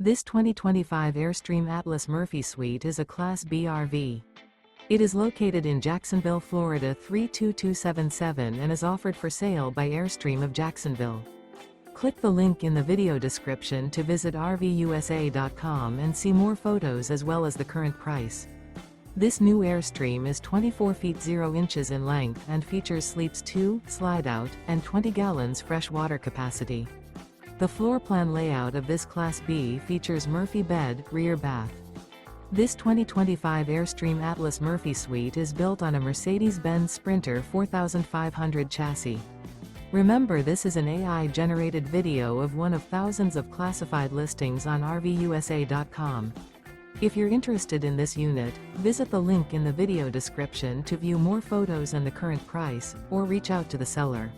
This 2025 Airstream Atlas Murphy Suite is a Class B RV. It is located in Jacksonville, Florida 32277 and is offered for sale by Airstream of Jacksonville. Click the link in the video description to visit RVUSA.com and see more photos as well as the current price. This new Airstream is 24 feet 0 inches in length and features sleeps 2, Slideout, and 20 gallons fresh water capacity. The floor plan layout of this Class B features Murphy bed, rear bath. This 2025 Airstream Atlas Murphy Suite is built on a Mercedes-Benz Sprinter 4500 chassis. Remember, this is an AI-generated video of one of thousands of classified listings on RVUSA.com. If you're interested in this unit, visit the link in the video description to view more photos and the current price, or reach out to the seller.